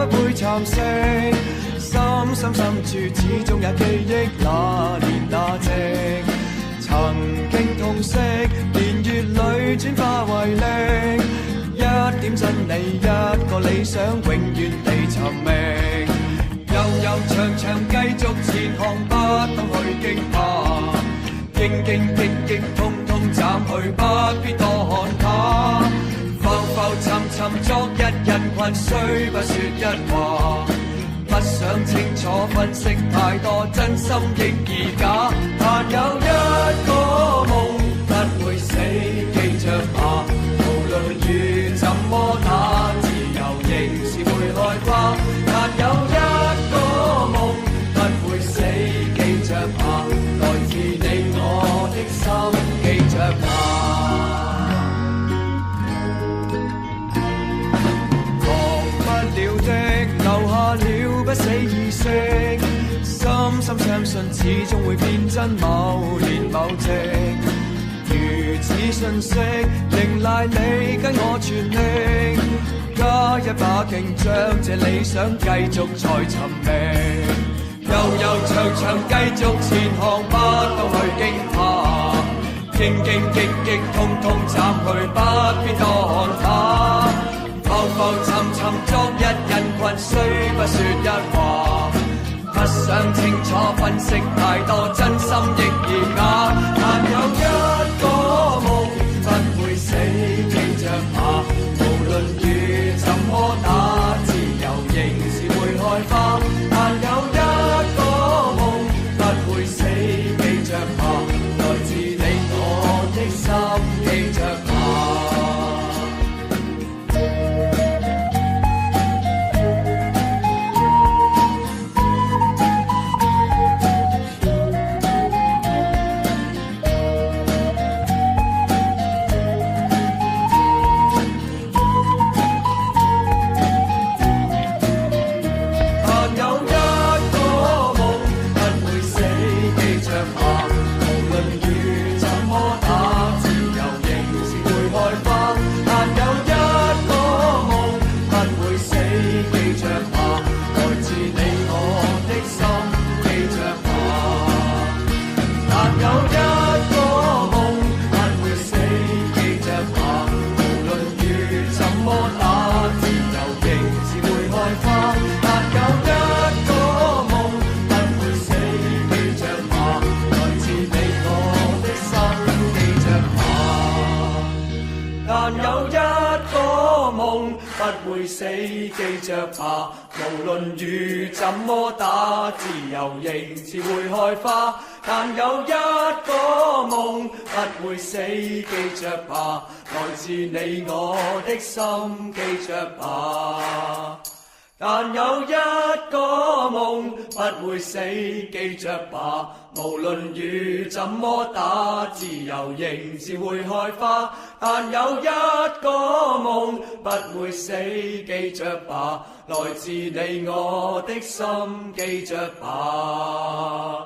不會蠶食。深深深處，始終也記憶那年那夕。曾經痛惜，年月裏轉化為力。一點真理，一個理想，永遠地尋覓。悠悠長長繼續前行，不ต้อง去驚怕。荊荊棘棘，通通斬去，不必多看它。浮浮沉沉，昨日人群，雖不說一話。不想清楚分析太多，真心亦而假。但有一個夢不會死，記着吧。無論雨怎麼打，自由仍是會開花。但有一個夢不會死，記着吧。來自你我的心，記着吧。留下了不死意識，深深相信始終會變真，某年某夕。如此信息，仍賴你跟我全力，加一把勁，將這理想繼續再尋覓。悠悠長長繼續前行，不ต้อง去驚怕。荊荊棘棘，通通斬去，不必多看它。浮浮沉沉，昨日人群，雖不說一話。不想清楚分析太多，真心亦而假。但有一個夢不會死，記着吧。無論雨怎麼打，自由仍是會開花。但有一個夢不會死，記着吧。來自你我的心，記着吧。不會死，記着吧。無論雨怎麼打，自由仍是會開花。但有一個夢不會死，記着吧。來自你我的心，記着吧。但有一個夢不會死，記着吧。無論雨怎麼打，自由仍是會開花。但有一個夢不會死，記着吧。來自你我的心，記着吧。